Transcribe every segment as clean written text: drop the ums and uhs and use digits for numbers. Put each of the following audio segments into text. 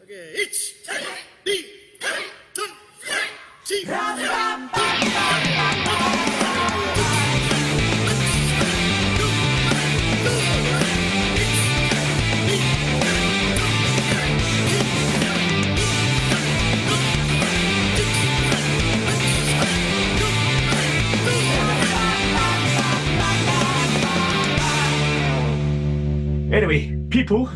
Okay, it's me. Anyway, people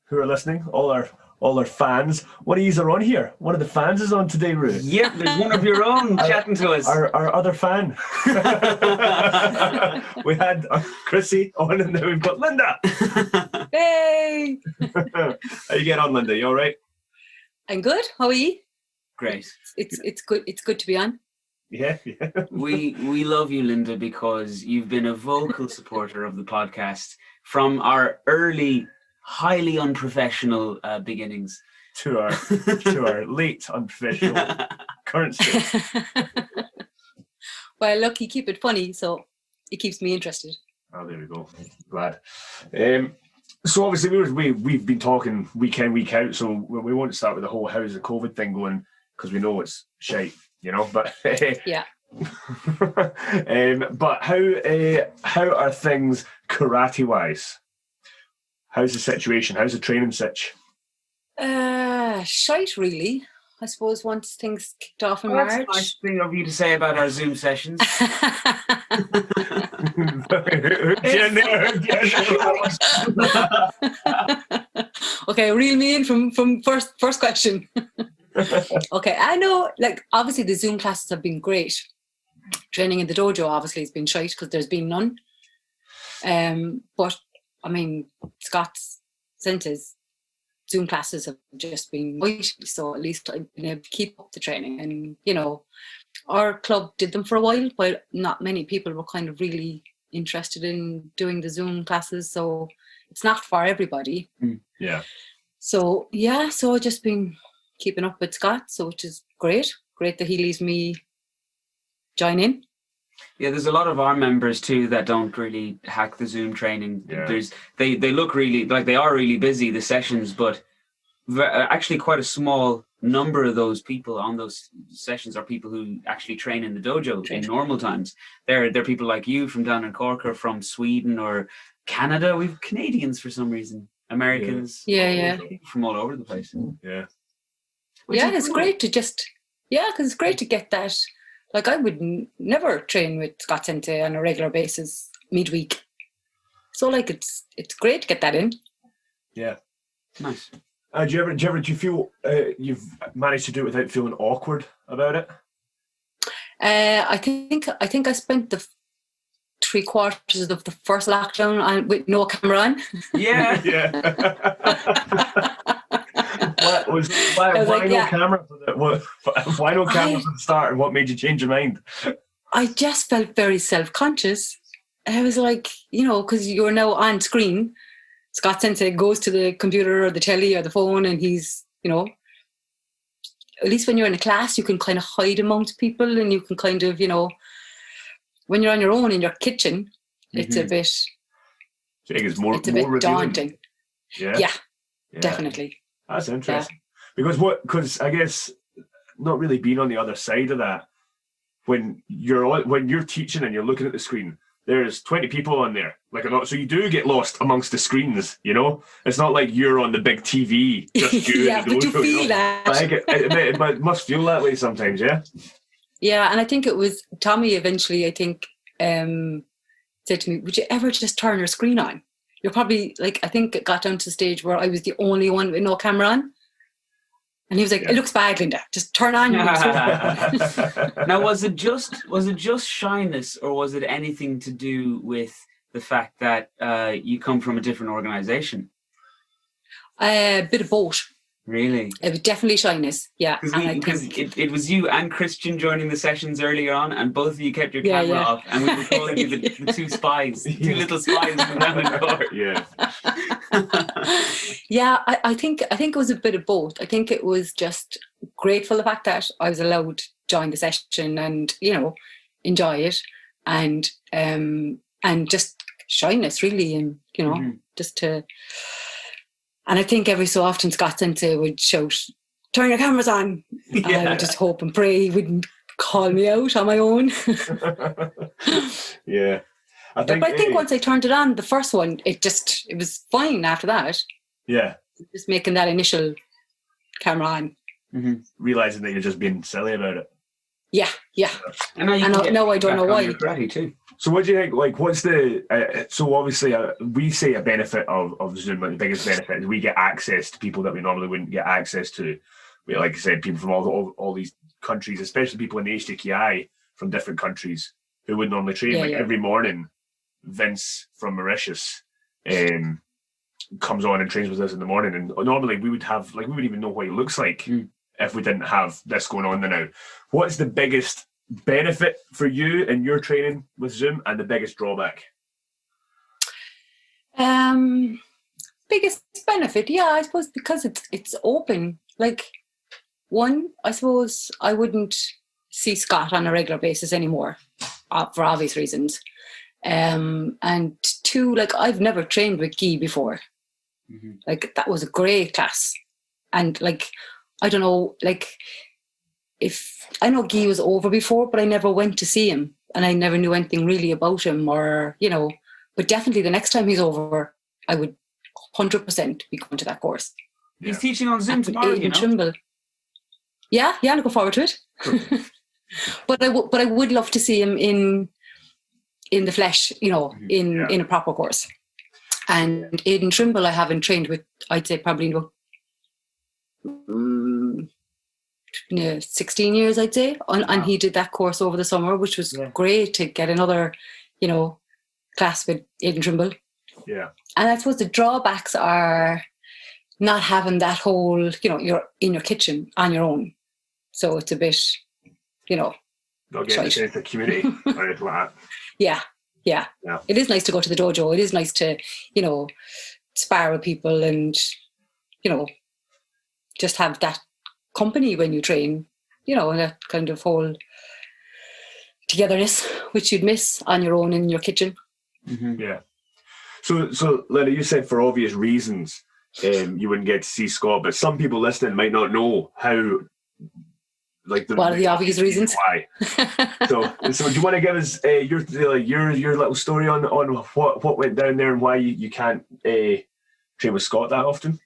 who are listening, all our fans, one of yous are on here. One of the fans is on today, Ruth. Yep, there's one of your own chatting to us. Our other fan. We had Chrissy on, and now we've got Lynda. Hey! How you get on, Lynda? You all right? I'm good. How are you? Great. It's good. It's good to be on. Yeah. We love you, Lynda, because you've been a vocal supporter of the podcast from our early, highly unprofessional beginnings to our late unprofessional current state. Well, look, you keep it funny, so it keeps me interested. Oh, there we go. Glad. So obviously we've been talking week in, week out, so we won't start with the whole how's the COVID thing going, because we know it's shite, you know, but Yeah. but how are things karate wise? How's the situation? How's the training sitch? Shite, really. I suppose once things kicked off in That's March. a nice thing of you to say about our Zoom sessions. Okay, reel me in from first question. Okay, I know, like, obviously the Zoom classes have been great. Training in the dojo obviously has been shite because there's been none. But I mean, Scott's Centre's Zoom classes have just been great, so at least I've been able to keep up the training. And you know, our club did them for a while not many people were kind of really interested in doing the Zoom classes, so it's not for everybody. Yeah. So I've just been keeping up with Scott, so which is great that he leaves me join in. Yeah, there's a lot of our members too that don't really hack the Zoom training. Yeah. They look really like they are really busy, the sessions, but actually quite a small number of those people on those sessions are people who actually train in the dojo in normal times. They're people like you from down in Cork or from Sweden or Canada. We've Canadians for some reason, Americans, Yeah. from all over the place. Yeah. It's great to because it's great to get that. Like, I would never train with Scott Sente on a regular basis midweek. So, like, it's great to get that in. Yeah. Nice. Do you feel you've managed to do it without feeling awkward about it? I think I spent the 3/4 of the first lockdown with no camera on. Yeah. Why no camera for the why no camera for the start, and what made you change your mind? I just felt very self-conscious. I was like, you know, because you're now on screen. Scott Sensei goes to the computer or the telly or the phone, and he's, you know, at least when you're in a class, you can kind of hide amongst people, and you can kind of, you know, when you're on your own in your kitchen, it's a bit. So I think it's more bit daunting. Yeah, definitely. That's interesting. Because I guess not really being on the other side of that, when you're teaching and you're looking at the screen, there's 20 people on there, so you do get lost amongst the screens. You know, it's not like you're on the big TV. Just you but you feel that. It must feel that way sometimes. Yeah. Yeah, and I think it was Tommy eventually. I think said to me, "Would you ever just turn your screen on?" You're probably like, I think it got down to the stage where I was the only one with no camera on. And he was like, "It looks bad, Lynda. Just turn on your screen." Now, was it just shyness, or was it anything to do with the fact that you come from a different organization? A bit of both. Really? It was definitely shyness, yeah. Because it was you and Christian joining the sessions earlier on, and both of you kept your camera off, and we were calling you the two spies, two little spies from down in Cork. Yeah. Yeah, I think it was a bit of both. I think it was just grateful the fact that I was allowed to join the session and, you know, enjoy it, and just shyness really, and you know, just to And I think every so often Scott Sensei would shout, "Turn your cameras on." And I would just hope and pray he wouldn't call me out on my own. Yeah. I But I think once I turned it on, the first one, it was fine after that. Yeah. Just making that initial camera on. Mm-hmm. Realizing that you're just being silly about it. Yeah. And now I don't know why. Karate too. So what do you think, like, what's the, so obviously we say a benefit of Zoom, like the biggest benefit is we get access to people that we normally wouldn't get access to. Like I said, people from all these countries, especially people in the HDKI from different countries who would normally train. Every morning, Vince from Mauritius comes on and trains with us in the morning. And normally we wouldn't even know what he looks like if we didn't have this going on now. What's the biggest benefit for you in your training with Zoom and the biggest drawback? Biggest benefit, I suppose because it's open. Like, one, I suppose I wouldn't see Scott on a regular basis anymore for obvious reasons. And two, like, I've never trained with Guy before. Mm-hmm. Like, that was a great class. And like, I don't know, like, if I know Guy was over before, but I never went to see him and I never knew anything really about him, or, you know, but definitely the next time he's over, I would 100% be going to that course. Yeah. He's teaching on Zoom tomorrow, you know? Trimble. Yeah, looking forward to it. But I would love to see him in the flesh, you know, in a proper course. And Aidan Trimble I haven't trained with, I'd say probably about 16 years, I'd say. And he did that course over the summer, which was great to get another, you know, class with Aidan Trimble. Yeah. And I suppose the drawbacks are not having that whole, you know, you're in your kitchen on your own. So it's a bit, you know. Not getting a sense of community or anything like that. Yeah. It is nice to go to the dojo. It is nice to, you know, spar with people and, you know, just have that company when you train, you know, and that kind of whole togetherness which you'd miss on your own in your kitchen. Mm-hmm. Yeah. So Lynda, you said for obvious reasons you wouldn't get to see Scott, but some people listening might not know how. Like what are the obvious reasons? Why? so do you want to give us your little story on what went down there and why you can't train with Scott that often?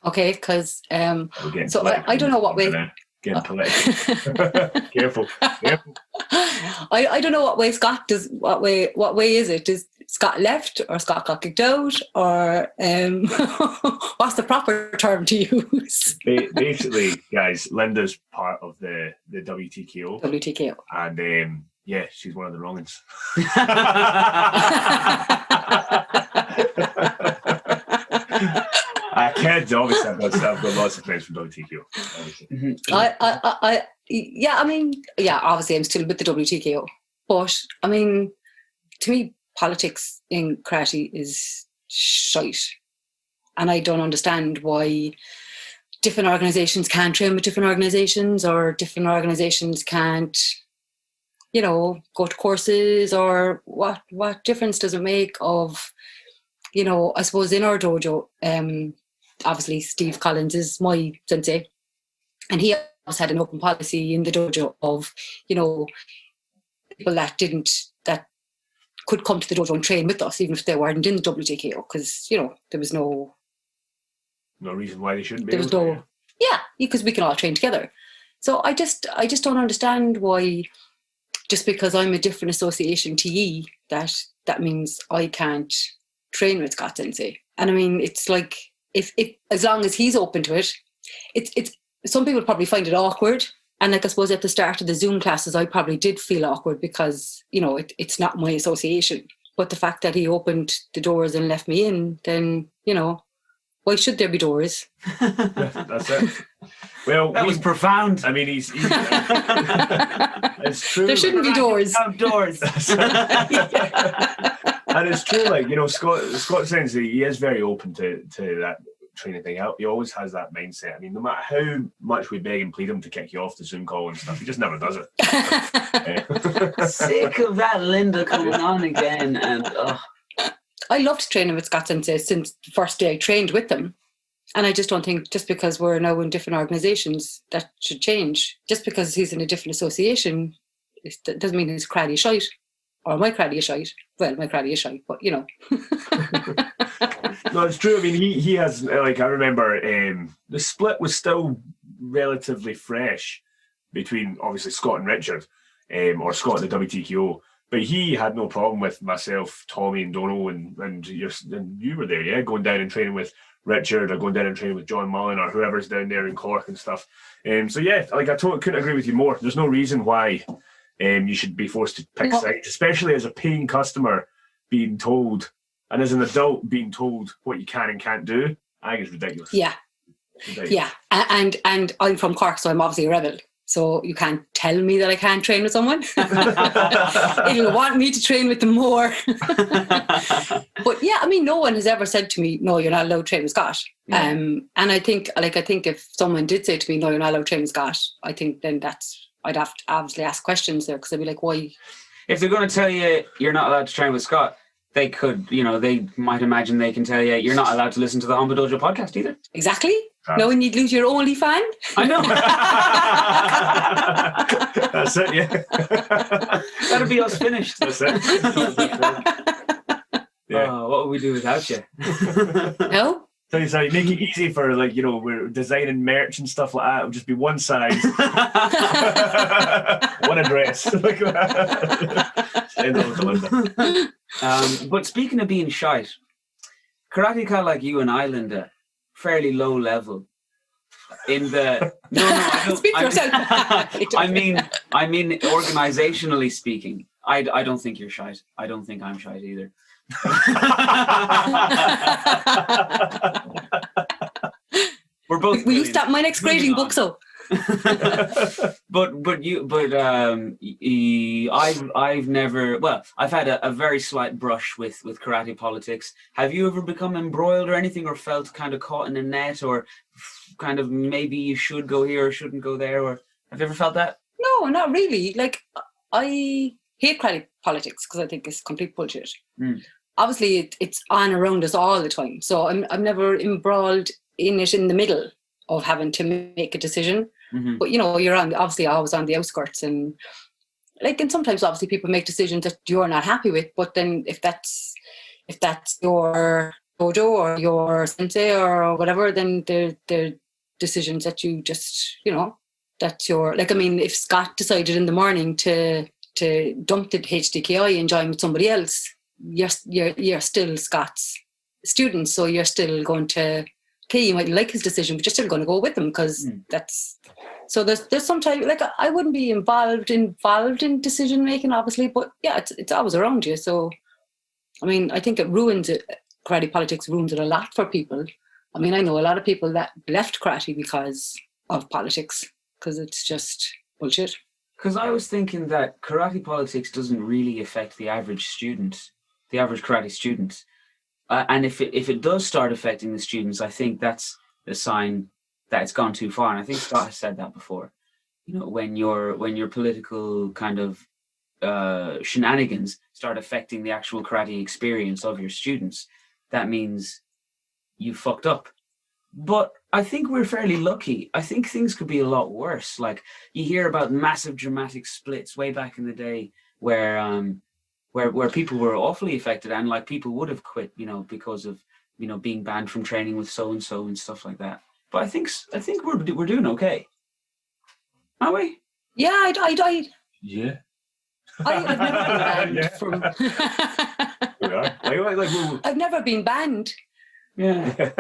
Okay, because so I don't know what way. Getting political. Careful. I don't know what way Scott does. What way is it? Does Scott left or Scott got kicked out, or what's the proper term to use? Basically, guys, Lynda's part of the WTKO. WTKO. And she's one of the wrong ones. I kid, obviously. I've got lots of friends from WTKO. Obviously I'm still with the WTKO. But, I mean, to me, politics in karate is shite. And I don't understand why different organisations can't train with different organisations, or different organisations can't, you know, go to courses, or what difference does it make of, you know, I suppose in our dojo, obviously Steve Collins is my sensei, and he always had an open policy in the dojo of, you know, people that could come to the dojo and train with us, even if they weren't in the WTKO, because, you know, there was no reason why they shouldn't be. There was because we can all train together. So I just don't understand why, just because I'm a different association to ye, that means I can't train with Scott Sensei. And I mean, it's like, if as long as he's open to it, it's some people probably find it awkward. And like, I suppose at the start of the Zoom classes, I probably did feel awkward because, you know, it's not my association. But the fact that he opened the doors and left me in, then, you know, why should there be doors? That's it. Well, that was profound. I mean, he's it's true. There shouldn't be doors. Doors. And it's true, like, you know, Scott Sensei, he is very open to that training thing. He always has that mindset. I mean, no matter how much we beg and plead him to kick you off the Zoom call and stuff, he just never does it. Sick of that Lynda coming on again, and I loved training with Scott Sensei since the first day I trained with them. And I just don't think just because we're now in different organizations that should change. Just because he's in a different association, it doesn't mean he's karate shite. Or my karate is shite. Well, my karate is shite, but you know. No, it's true. I mean, he has, like, I remember the split was still relatively fresh between, obviously, Scott and Richard, or Scott and the WTKO. But he had no problem with myself, Tommy and Dono, and you were there, yeah? Going down and training with Richard, or going down and training with John Mullen, or whoever's down there in Cork and stuff. So yeah, like, I couldn't agree with you more. There's no reason why you should be forced to pick sides, especially as a paying customer being told, and as an adult being told what you can and can't do. I think it's ridiculous. Yeah. Ridiculous. Yeah. And I'm from Cork, so I'm obviously a rebel. So you can't tell me that I can't train with someone. It'll want me to train with them more. But yeah, I mean, no one has ever said to me, no, you're not allowed to train with Scott. Yeah. And I think if someone did say to me, no, you're not allowed to train with Scott, I think then I'd have to obviously ask questions there, because I'd be like, why? If they're going to tell you you're not allowed to train with Scott, they could, they might imagine they can tell you you're not allowed to listen to the Hombu Dojo podcast either. Exactly. No, and you'd lose your only fan. I know. That's it, yeah. That'll be us finished. That's it. Yeah. Oh, what would we do without you? No. So make it easy for, like, we're designing merch and stuff like that. It'll just be one size, one address. Like that. Send those to Lynda. But speaking of being shite, karateka like you and I, Lynda, fairly low level. In the I don't. Speak for yourself. I mean, organizationally speaking, I don't think you're shite. I don't think I'm shite either. We're both. Will you stop my next grading book, so? I've never. Well, I've had a very slight brush with karate politics. Have you ever become embroiled or anything, or felt kind of caught in a net, or kind of maybe you should go here or shouldn't go there, or have you ever felt that? No, not really. Like, I hate karate politics because I think it's complete bullshit. Obviously, it's on around us all the time, so I'm never embroiled in it in the middle of having to make a decision. Mm-hmm. But you're obviously always on the outskirts, and sometimes obviously people make decisions that you're not happy with. But then if that's your dojo or your sensei or whatever, then they're decisions that you just that's your, like, I mean, if Scott decided in the morning to dump the HDKI and join with somebody else, you're still Scott's student, so you're still going to. Okay, you might like his decision, but you're still going to go with him because that's. So there's sometimes, like, I wouldn't be involved in decision making, obviously, but yeah, it's always around you. So, I mean, I think it ruins it. Karate politics ruins it a lot for people. I mean, I know a lot of people that left karate because of politics, because it's just bullshit. Because I was thinking that karate politics doesn't really affect the average student, the average karate student. And if it does start affecting the students, I think that's a sign that it's gone too far. And I think Scott has said that before. When your political kind of shenanigans start affecting the actual karate experience of your students, that means you fucked up. But I think we're fairly lucky. I think things could be a lot worse. Like, you hear about massive dramatic splits way back in the day where people were awfully affected, and like people would have quit, because of being banned from training with so and so and stuff like that. But I think we're doing okay, aren't we? Yeah, I yeah. I've never been banned from. We are. I've never been banned. Yeah.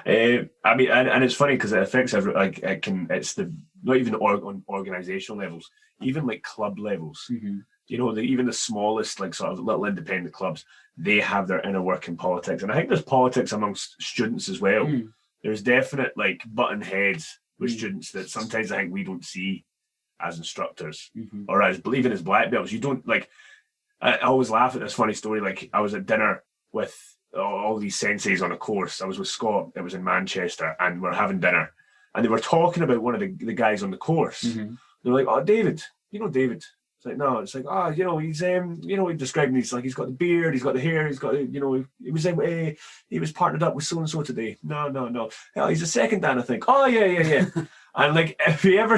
I mean, and it's funny because it affects it's not even on organizational levels, even like club levels. Mm-hmm. Even the smallest, like, sort of little independent clubs, they have their inner working politics. And I think there's politics amongst students as well. Mm. There's definite, like, button heads with students that sometimes I think we don't see as instructors, or even as black belts. You don't, like, I always laugh at this funny story. Like, I was at dinner with all these senseis on a course. I was with Scott. It was in Manchester, and we're having dinner. And they were talking about one of the guys on the course. Mm-hmm. They were like, "Oh, David. You know David." It's like, no, it's like, oh, he's we described him, he's like, he's got the beard, he's got the hair, he's got, he was partnered up with so and so today. No. Yeah, he's a second Dan, I think. Oh yeah. And like, if you ever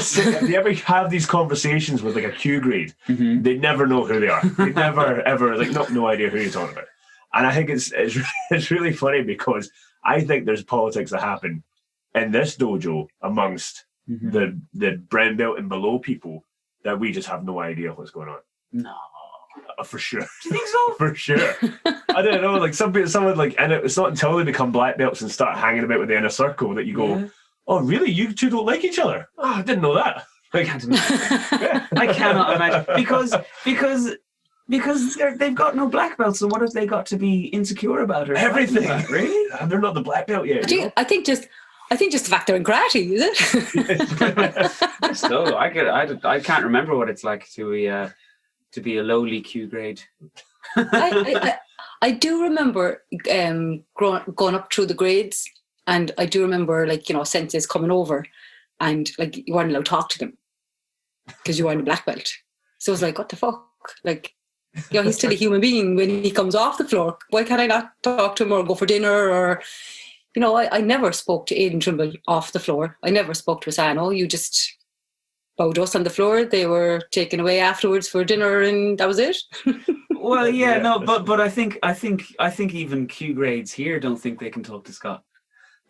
have these conversations with like a Q grade, they never know who they are. They never ever like no idea who you're talking about. And I think it's really funny because I think there's politics that happen in this dojo amongst the brown belt and below people that we just have no idea what's going on. No. For sure. Do you think so? For sure. I don't know, like someone like, and it's not until they become black belts and start hanging about with the inner circle that you go, oh really, you two don't like each other? Oh, I didn't know that. I can't imagine. I cannot imagine because they've got no black belts, so what have they got to be insecure about? Or everything. Really? And they're not the black belt yet. I think just the fact they're in karate, is it? So I can't remember what it's like to be a lowly Q grade. I do remember going up through the grades, and I do remember senseis coming over, and like you weren't allowed to talk to them because you weren't a black belt. So I was like, what the fuck? Like, he's still a human being when he comes off the floor. Why can't I not talk to him or go for dinner? Or I never spoke to Aidan Trimble off the floor. I never spoke to Asano. You just bowed us on the floor. They were taken away afterwards for dinner, and that was it. Well, yeah, no, but I think even Q grades here don't think they can talk to Scott.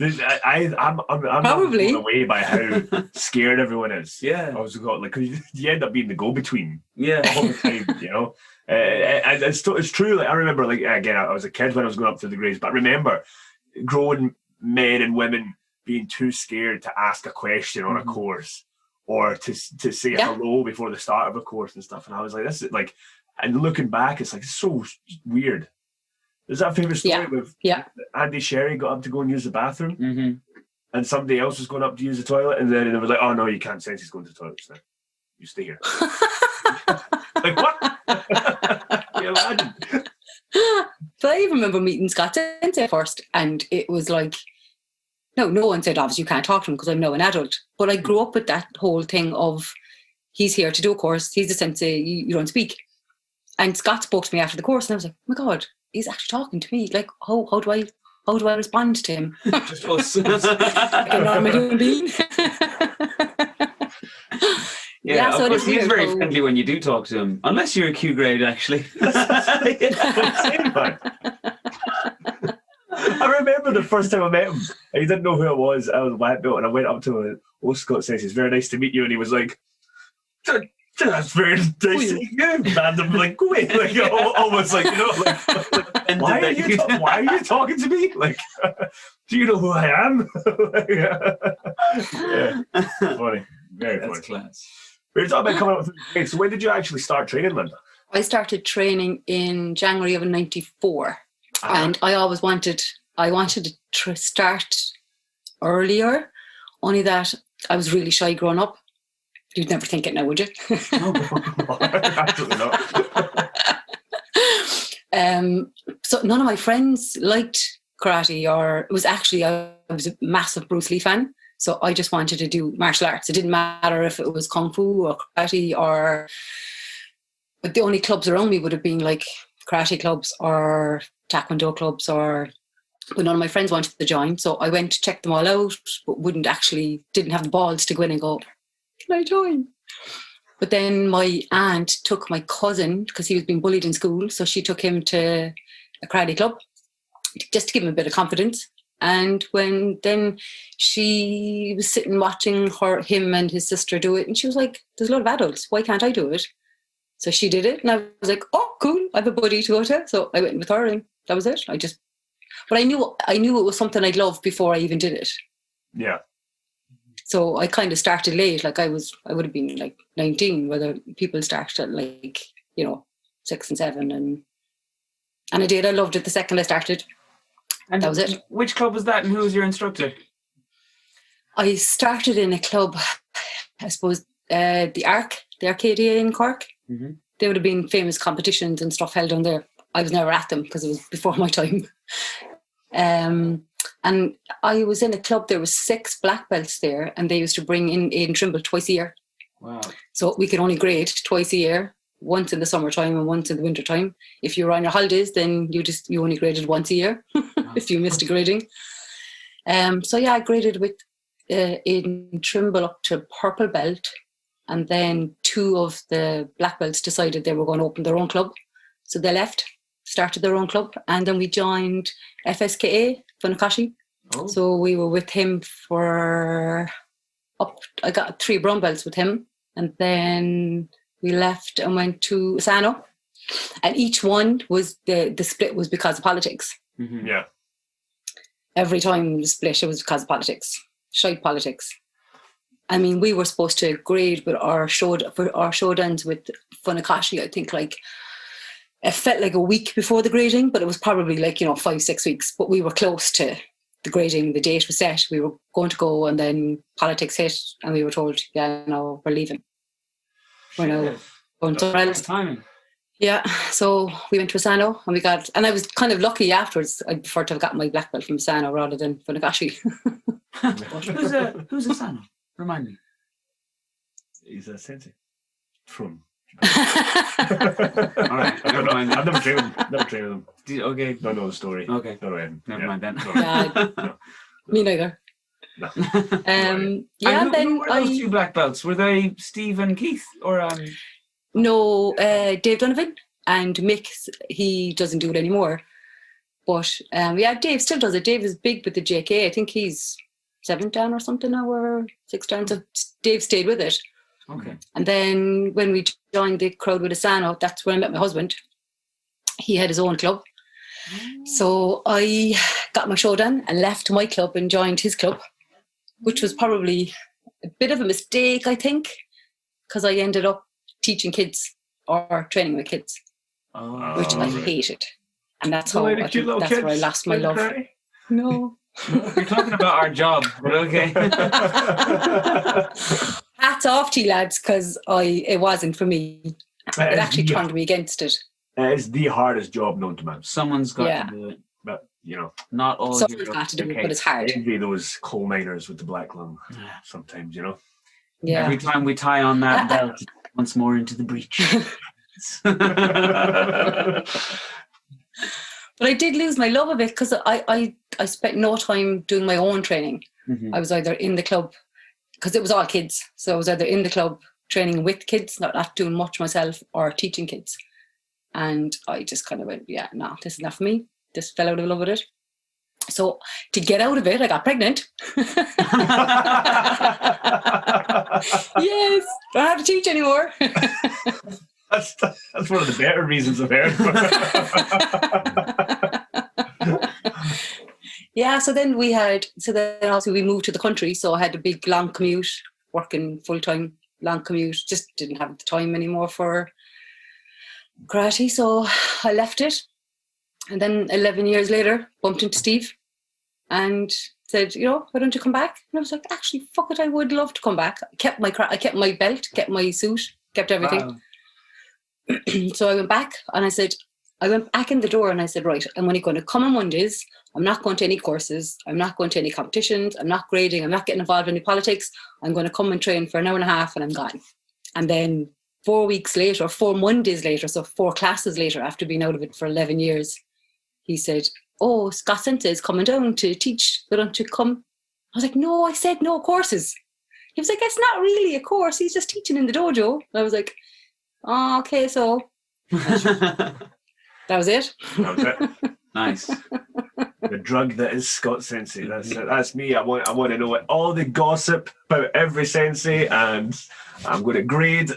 I'm probably blown away by how scared everyone is. Yeah, I was like, you end up being the go-between. Yeah, all the time, and it's true. Like I remember, like again, I was a kid when I was going up through the grades, but I remember grown men and women being too scared to ask a question on a course or to say hello before the start of a course and stuff. And I was like, this is like, and looking back, it's like so weird. There's that famous story with Andy Sherry got up to go and use the bathroom, and somebody else was going up to use the toilet, and then it was like, "Oh no, you can't. Sense he's going to the toilet now. You stay here." Like what? Can you imagine? But I even remember meeting Scott Sensei first, and it was like, no one said obviously you can't talk to him because I'm now an adult. But I grew up with that whole thing of he's here to do a course, he's the sensei, you don't speak. And Scott spoke to me after the course, and I was like, oh my God, he's actually talking to me. Like, how do I respond to him? Just us. Like a normal human being. Yeah, so of course, he's very friendly when you do talk to him, unless you're a Q grade, actually. I remember the first time I met him, and he didn't know who I was. I was a black belt, and I went up to him, and Scott says, it's very nice to meet you, and he was like, that's very nice to meet you, man. I'm like, go away. Like, almost like, like why are you talking to me? Like, do you know who I am? Yeah, funny. Very funny. That's class. We were talking about coming up with grades. So when did you actually start training, Lynda? I started training in January of '94, and I always wanted to start earlier. Only that I was really shy growing up. You'd never think it now, would you? No, absolutely not. So none of my friends liked karate, or it was actually I was a massive Bruce Lee fan. So I just wanted to do martial arts. It didn't matter if it was kung fu or karate but the only clubs around me would have been like karate clubs or taekwondo clubs, but none of my friends wanted to join. So I went to check them all out, but didn't have the balls to go in and go, can I join? But then my aunt took my cousin, because he was being bullied in school, so she took him to a karate club just to give him a bit of confidence. And then she was sitting watching him and his sister do it, and she was like, there's a lot of adults, why can't I do it? So she did it, and I was like, oh, cool, I have a buddy to go to. So I went with her, and that was it. But I knew it was something I'd love before I even did it. Yeah. So I kind of started late. Like I would have been like 19, whether people started at like, 6 and 7. And I did. I loved it the second I started. And that was it. Which club was that, and who was your instructor? I started in a club, I suppose, the Arcadia in Cork. Mm-hmm. There would have been famous competitions and stuff held on there. I was never at them because it was before my time. And I was in a club, there was 6 black belts there, and they used to bring in Aidan Trimble twice a year. Wow. So we could only grade twice a year. once in the summertime and once in the wintertime. If you were on your holidays, then you only graded once a year if you missed a grading. So yeah, I graded with in Trimble up to purple belt, and then 2 of the black belts decided they were going to open their own club. So they left, started their own club, and then we joined FSKA, Funakashi. Oh. So we were with him for I got 3 brown belts with him, and then we left and went to Asano, and each one was the split was because of politics. Mm-hmm. Yeah. Every time the split, it was because of politics, shite politics. I mean, we were supposed to grade with our showdowns with Funakashi. I think like it felt like a week before the grading, but it was probably like 5-6 weeks. But we were close to the grading. The date was set. We were going to go, and then politics hit, and we were told, "Yeah, no, we're leaving. We're now going somewhere else." Timing. Yeah, so we went to Asano, and I was kind of lucky afterwards. I'd prefer to have gotten my black belt from Asano rather than Funakashi. Who's Asano? Remind me. He's a sensei. From. All right, I've never trained him. Okay. Don't know the story. Okay. Don't know him. Never mind then. Yeah, me neither. No. Yeah, and who were those 2 black belts? Were they Steve and Keith, or No, Dave Donovan and Mick. He doesn't do it anymore, but yeah, Dave still does it. Dave is big with the JK. I think he's 7th dan or something now, or 6th dan. So Dave stayed with it. Okay. And then when we joined the crowd with Asano, that's when I met my husband. He had his own club. So I got my showdown and left my club and joined his club, which was probably a bit of a mistake, I think, because I ended up teaching kids or training with kids, which I hated. And that's how where I lost my love. No. You're talking about our job, but okay. Hats off to you lads, because it wasn't for me. It actually turned me against it. It's the hardest job known to man. Someone's got to do it. But, not all. Someone's got to do it, but it's hard. Envy those coal miners with the black lung sometimes, Yeah. Every time we tie on that belt, once more into the breach. But I did lose my love of it because I spent no time doing my own training. Mm-hmm. I was either in the club, because it was all kids. So I was either in the club training with kids, not doing much myself, or teaching kids. And I just kind of went, yeah, no, this is not for me. Just fell out of love with it. So to get out of it, I got pregnant. Yes, don't have to teach anymore. That's one of the better reasons I've heard. Yeah, so then also we moved to the country, so I had a big long commute, working full-time, long commute, just didn't have the time anymore for karate, so I left it. And then 11 years later, bumped into Steve and said, why don't you come back? And I was like, actually, fuck it, I would love to come back. I kept my belt, kept my suit, kept everything. Wow. So I went back and I went back in the door and I said, right, I'm only going to come on Mondays. I'm not going to any courses. I'm not going to any competitions. I'm not grading. I'm not getting involved in any politics. I'm going to come and train for an hour and a half and I'm gone. And then 4 weeks later, 4 Mondays later, so 4 classes later, after being out of it for 11 years, he said, oh, Scott Sensei is coming down to teach. Why don't you come? I was like, no, I said no courses. He was like, it's not really a course. He's just teaching in the dojo. And I was like, oh, okay, so that was it. That was it. Nice. The drug that is Scott Sensei. That's me. I want to know all the gossip about every sensei, and I'm going to grade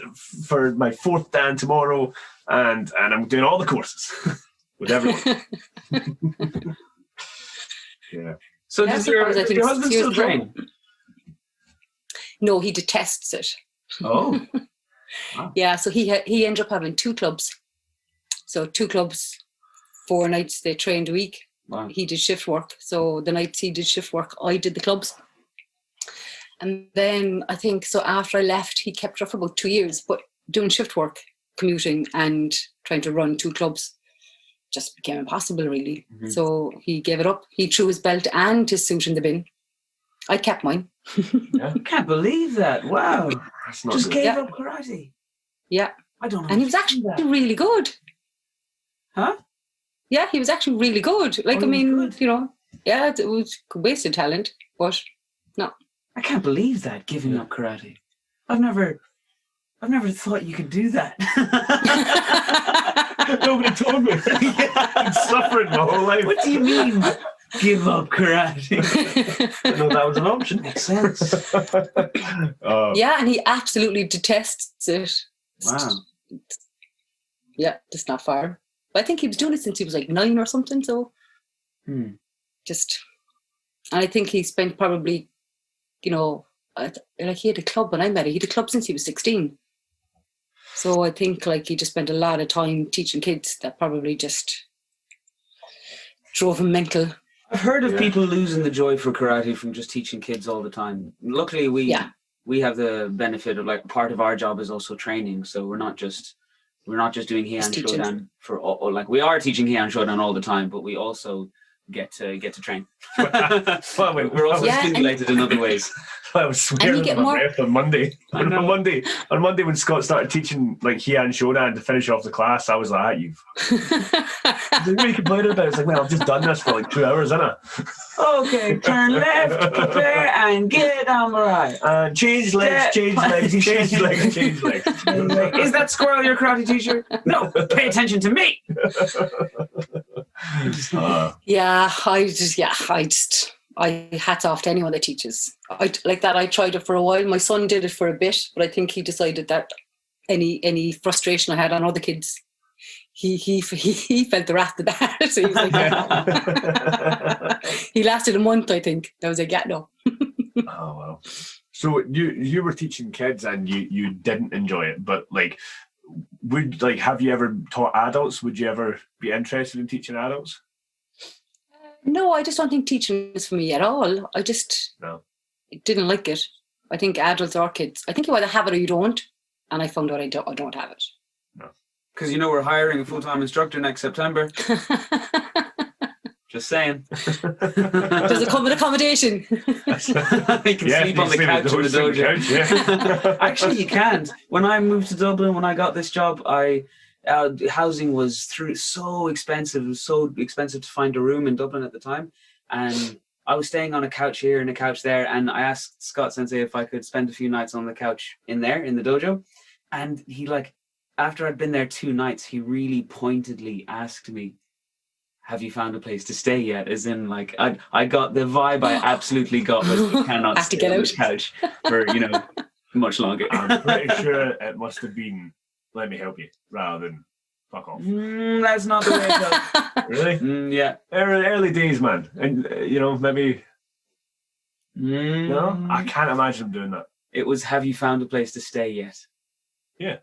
for my 4th dan tomorrow, and I'm doing all the courses with everyone. Yeah. So does your husband still train? No, he detests it. Oh. Wow. Yeah, so he ended up having 2 clubs. So 2 clubs, 4 nights they trained a week. Wow. He did shift work. So the nights he did shift work, I did the clubs. And then I think, so after I left, he kept it up for about 2 years, but doing shift work, commuting and trying to run 2 clubs just became impossible, really. Mm-hmm. So he gave it up. He threw his belt and his suit in the bin. I kept mine. Yeah. I can't believe that. Wow. That's not just good. gave up karate. Yeah. I don't know. And he was actually really good. Huh? Yeah, he was actually really good. Like, Oh, I mean, good. you know, yeah, it was wasted talent, but no. I can't believe that, giving up karate. I've never thought you could do that. Nobody told me. I've been suffering my whole life. What do you mean, give up karate? I know that was an option. Makes sense. Yeah, and he absolutely detests it. Wow. Yeah, just not far. But I think he was doing it since he was like 9 or something. So just, and I think he spent probably, you know, like he had a club when I met him. He had a club since he was 16. So I think like he just spent a lot of time teaching kids that probably just drove him mental. I've heard of people losing the joy for karate from just teaching kids all the time. Luckily, we have the benefit of like part of our job is also training. So we're not just doing Heian Shodan for all, like we are teaching Heian Shodan all the time, but we also get to train. We're also stimulated in other ways. I was swearing to my breath on Monday. On Monday when Scott started teaching like Heian Shodan to finish off the class, I was like, "You've what are you complaining about?" It's like, "Well, I've just done this for like 2 hours, innit?" Okay, turn left, prepare, and get on the right. Change legs, change legs, change legs, change legs. Is that squirrel your karate teacher? No, pay attention to me. I hats off to anyone that teaches. I like that. I tried it for a while. My son did it for a bit, but I think he decided that any frustration I had on other kids, he felt the wrath of that. So he was like, he lasted a month, I think. I was like, yeah, no. Oh wow. So you were teaching kids and you didn't enjoy it, but like have you ever taught adults? Would you ever be interested in teaching adults? No, I just don't think teaching is for me at all. I just didn't like it. I think adults or kids, I think you either have it or you don't. And I found out I don't have it. No. Because we're hiring a full-time instructor next September. Just saying. Does it come with accommodation? You can sleep on the couch in the dojo. Actually, you can't. When I moved to Dublin, when I got this job, housing was so expensive. It was so expensive to find a room in Dublin at the time. And I was staying on a couch here and a couch there. And I asked Scott Sensei if I could spend a few nights on the couch in the dojo. And he after I'd been there 2 nights, he really pointedly asked me, "Have you found a place to stay yet?" As in, I got the vibe I absolutely got was you cannot stay on the couch for, much longer. I'm pretty sure it must have been, "Let me help you," rather than "fuck off." That's not the way it goes. Really? Yeah. Early days, man. And, maybe... No? I can't imagine him doing that. It was, "Have you found a place to stay yet?" Yeah.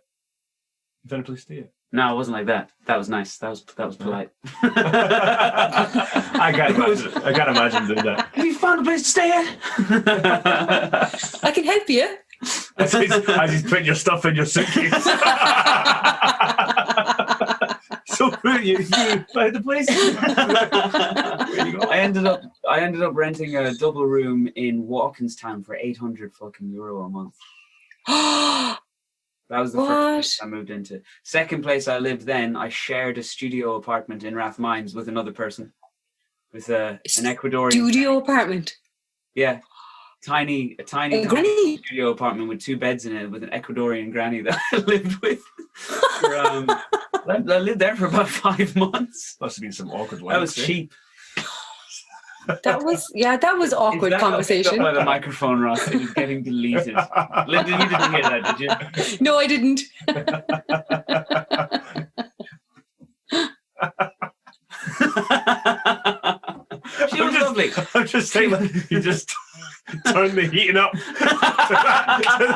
You found a place to stay yet? No, it wasn't like that. That was nice. That was polite. I can't imagine doing that. "Have you found a place to stay yet?" I can help you. As he's putting your stuff in your suitcase. So you found the place. Where you go? I ended up renting a double room in Walkinstown for €800 a month. That was the first place I moved into. Second place I lived then, I shared a studio apartment in Rathmines with another person, with an Ecuadorian studio apartment. Yeah. A tiny studio apartment with 2 beds in it with an Ecuadorian granny that I lived with. I lived there for about 5 months. Must have been some awkward ones. That was cheap. That was awkward conversation. By the microphone, Ross. It was getting deleted. Lynda, you didn't hear that, did you? No, I didn't. She was lovely. I'm just saying, you just turn the heating up to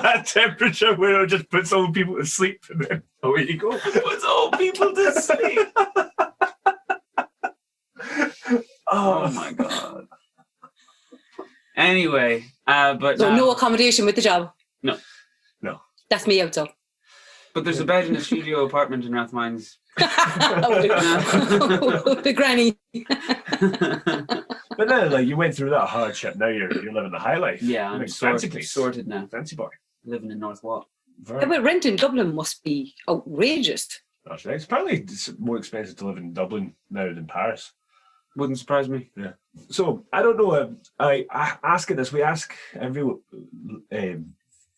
that temperature where it just puts all people to sleep, and then away you go. Puts all people to sleep. Oh my god. Anyway, but so no accommodation with the job. No. That's me out. So. But there's a bed in a studio apartment in Rathmines. The granny. But then, you went through that hardship. Now you're living the high life. Yeah, I'm sorted now. Fancy boy. Living in North Wall. Yeah, but rent in Dublin must be outrageous. That's right. Apparently, it's more expensive to live in Dublin now than Paris. Wouldn't surprise me. Yeah. So I don't know. I ask it this. We ask every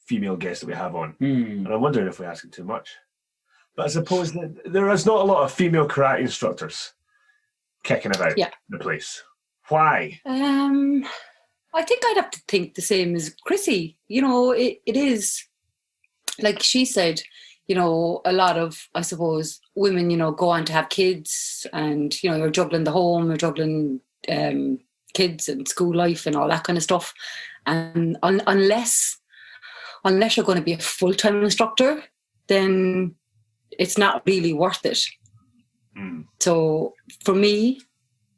female guest that we have on, and I'm wondering if we ask it too much. But I suppose that there is not a lot of female karate instructors kicking about the place. Why? I think I'd have to think the same as Chrissy. You know, it is like she said. You know, a lot of, I suppose, women, you know, go on to have kids, and you know, you're juggling the home, you're juggling kids and school life and all that kind of stuff. And unless you're going to be a full-time instructor, then it's not really worth it. So for me,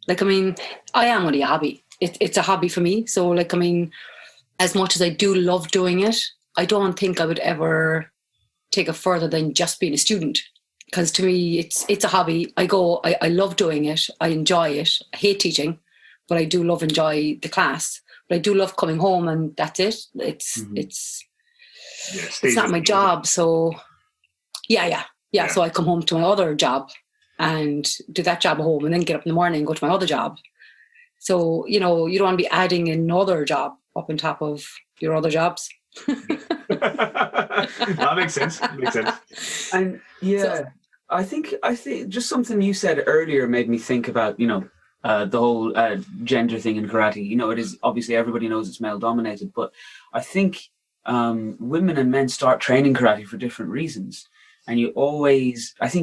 like, I mean, I am only a hobby. It's a hobby for me. So like, I mean, as much as I do love doing it, I don't think I would ever take it further than just being a student. Because to me, it's a hobby. I love doing it. I enjoy it. I hate teaching, but I do enjoy the class. But I do love coming home, and that's it. It's not my job. So yeah. So I come home to my other job and do that job at home, and then get up in the morning and go to my other job. So, you know, you don't want to be adding another job up on top of your other jobs. That makes sense. And I think just something you said earlier made me think about, you know, the whole gender thing in karate. You know, it is obviously everybody knows it's male dominated, but I think women and men start training karate for different reasons. And you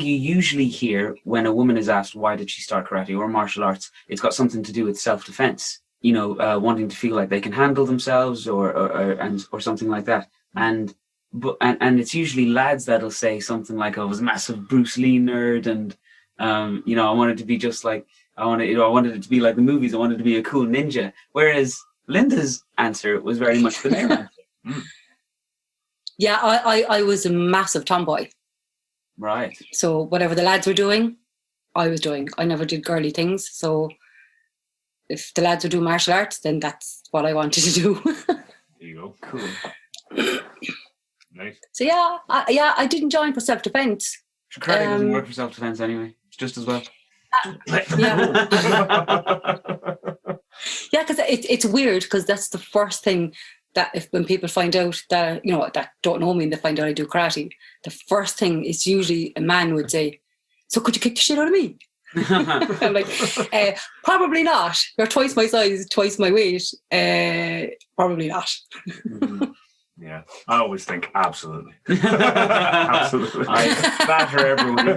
usually hear when a woman is asked why did she start karate or martial arts, it's got something to do with self-defense. You know, wanting to feel like they can handle themselves or something like that. And it's usually lads that'll say something like, I was a massive Bruce Lee nerd, and you know, I wanted to be just like I wanted it to be like the movies. I wanted to be a cool ninja. Whereas Lynda's answer was very much the male answer. Yeah, I was a massive tomboy. Right. So whatever the lads were doing, I was doing. I never did girly things. So if the lads were doing martial arts, then that's what I wanted to do. There you go. Cool. Nice. So yeah, I didn't join for self-defense. Karate doesn't work for self-defense anyway. It's just as well. Yeah. Yeah, because it's weird, because that's the first thing that when people find out that, you know, that don't know me and they find out I do karate, the first thing is usually a man would say, so could you kick the shit out of me? I'm like, probably not. You're twice my size, twice my weight. Probably not. Yeah, I always think absolutely. Absolutely. I batter everyone.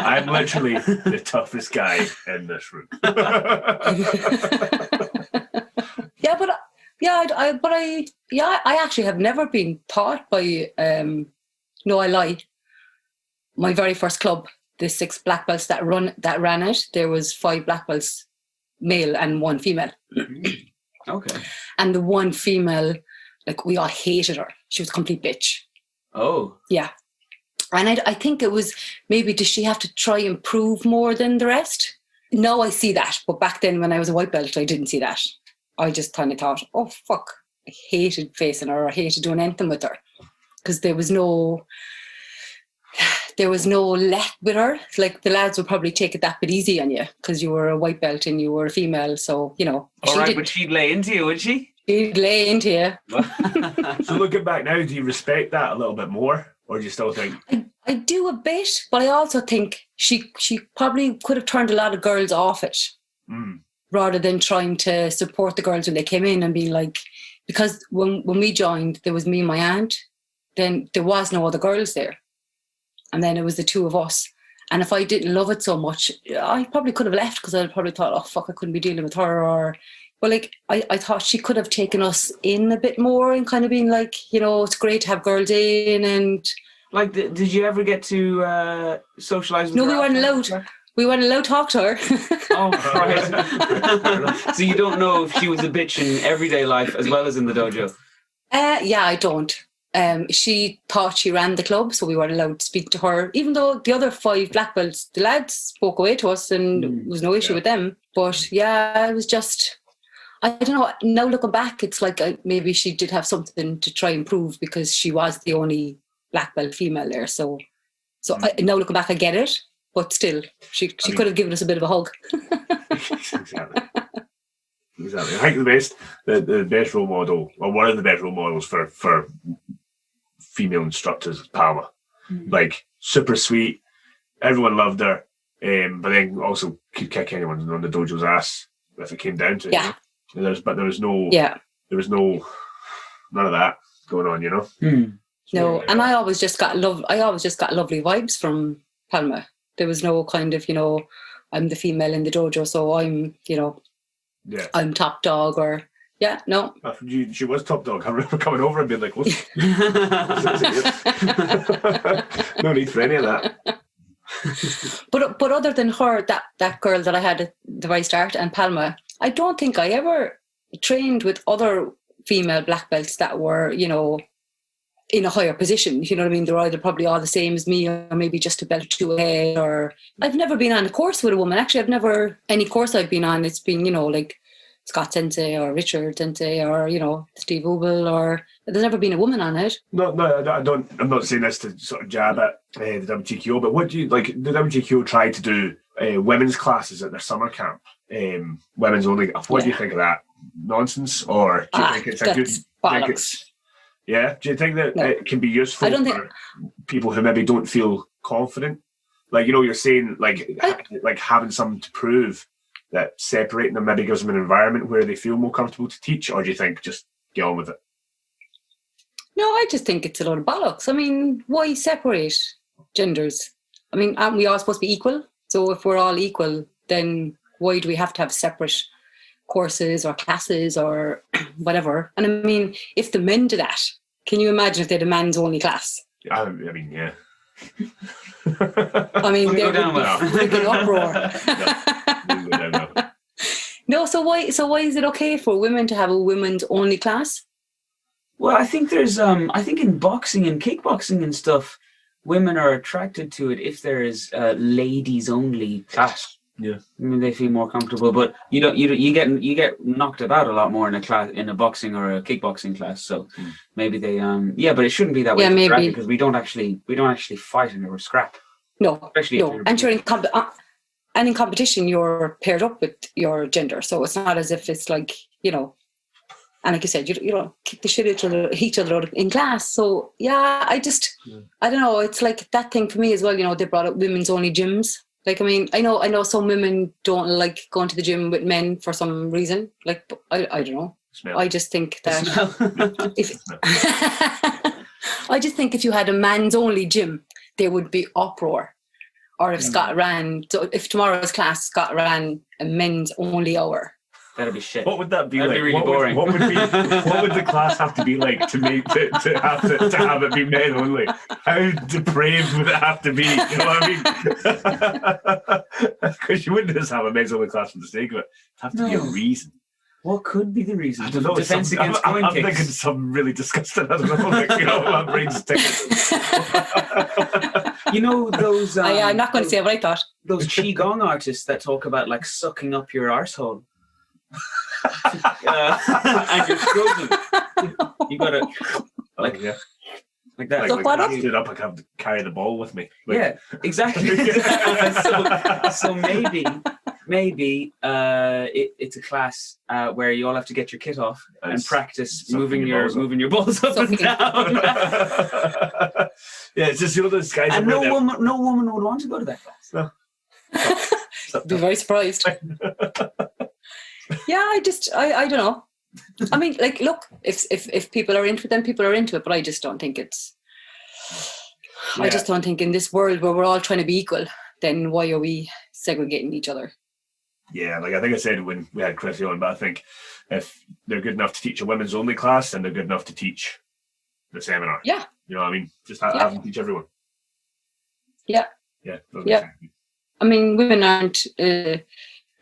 I'm literally the toughest guy in this room. I actually have never been taught by, no, I lie. My very first club, the 6 black belts that ran it, there was 5 black belts, male and 1 female. Okay. And the 1 female, like, we all hated her. She was a complete bitch. Oh. Yeah. And I think it was, maybe did she have to try and prove more than the rest? Now I see that. But back then when I was a white belt, I didn't see that. I just kind of thought, oh, fuck. I hated facing her. I hated doing anything with her. Because there was no let with her. Like, the lads would probably take it that bit easy on you because you were a white belt and you were a female. So, you know. All right, but she'd lay into you, would she? She'd lay into you. So looking back now, do you respect that a little bit more? Or do you still think? I do a bit, but I also think she probably could have turned a lot of girls off it. Rather than trying to support the girls when they came in and being like, because when we joined, there was me and my aunt, then there was no other girls there. And then it was the 2 of us. And if I didn't love it so much, I probably could have left, because I probably thought, oh, fuck, I couldn't be dealing with her. But like, I thought she could have taken us in a bit more and kind of been like, you know, it's great to have girls in. And like, did you ever get to socialise with her? No, we weren't allowed. We weren't allowed to talk to her. Oh, right. So you don't know if she was a bitch in everyday life as well as in the dojo? Yeah, I don't. She thought she ran the club, so we weren't allowed to speak to her, even though the other 5 black belts, the lads spoke away to us and there was no issue with them. But yeah, it was just, I don't know. Now looking back, it's like maybe she did have something to try and prove because she was the only black belt female there. So now looking back, I get it, but still, she could have given us a bit of a hug. Exactly. I think the best role model, or one of the best role models for female instructors is Palma. Like, super sweet. Everyone loved her. But then also could kick anyone on the dojo's ass if it came down to it. Yeah. You know? There was no none of that going on, you know. No, and I always just got lovely vibes from Palma. There was no kind of, I'm the female in the dojo, so I'm, I'm top dog, or no. She was top dog. I remember coming over and being like, "What's no need for any of that." But other than her, that girl that I had at the very start, and Palma, I don't think I ever trained with other female black belts that were, in a higher position. You know what I mean? They're either probably all the same as me, or maybe just a belt or two ahead. Or I've never been on a course with a woman. Actually, any course I've been on, it's been, like Scott Sensei or Richard Sensei or, Steve Ubel, or there's never been a woman on it. No, I don't. I'm not saying this to sort of jab at the WTKO, but what do you like? The WTKO tried to do women's classes at their summer camp, women's only. What do you think of that nonsense, or do you think it's a good? Bollocks. Do you think that it can be useful for people who maybe don't feel confident? Like, you're saying like having something to prove, that separating them maybe gives them an environment where they feel more comfortable to teach, or do you think just get on with it? No, I just think it's a lot of bollocks. I mean, why separate genders? I mean, aren't we all supposed to be equal? So if we're all equal, then why do we have to have separate courses or classes or whatever? And I mean, if the men do that, can you imagine if they had a man's only class? I mean, yeah. I mean, there would be freaking uproar. No, so why is it okay for women to have a women's only class? Well, I think there's I think in boxing and kickboxing and stuff, women are attracted to it if there is a ladies only class. Yeah, I mean, they feel more comfortable, but you get knocked about a lot more in a boxing or a kickboxing class. So maybe they but it shouldn't be that way. Yeah, maybe, because we don't actually fight and or scrap. No, especially and you're in competition, you're paired up with your gender, so it's not as if it's like, and like you said, you don't kick the shit each other out in class. So I don't know. It's like that thing for me as well. They brought up women's only gyms. Like, I mean, I know some women don't like going to the gym with men for some reason. Like, I don't know. Smell. I just think that I just think if you had a man's only gym, there would be uproar. Or if if tomorrow's class, Scott ran a men's only hour. That'd be shit. What would that be? That'd like? be really boring. What would the class have to be like to have it be men only? How depraved would it have to be? You know what I mean? Because you wouldn't just have a men's only class for the sake of it. It'd have to be a reason. What could be the reason? I don't know. Defense against coin I'm kicks. thinking something really disgusting. I don't know. Like, my brain's ticking. Those. I'm not going to say what I thought. Those qigong artists that talk about like sucking up your arsehole. And you're struggling. You gotta like that. So what I stood up, I have to carry the ball with me. Exactly. so maybe it's a class where you all have to get your kit off and practice moving your balls up and down. It's just those guys. And no woman would want to go to that class. No. Be very surprised. I don't know. I mean, like, look, if people are into it, then people are into it. But I just don't think it's. I just don't think in this world where we're all trying to be equal, then why are we segregating each other? Yeah, like I think I said when we had Chrissy on, but I think if they're good enough to teach a women's only class, then they're good enough to teach the seminar. Yeah. You know what I mean? Just have them teach everyone. Yeah. Yeah. I mean, women aren't.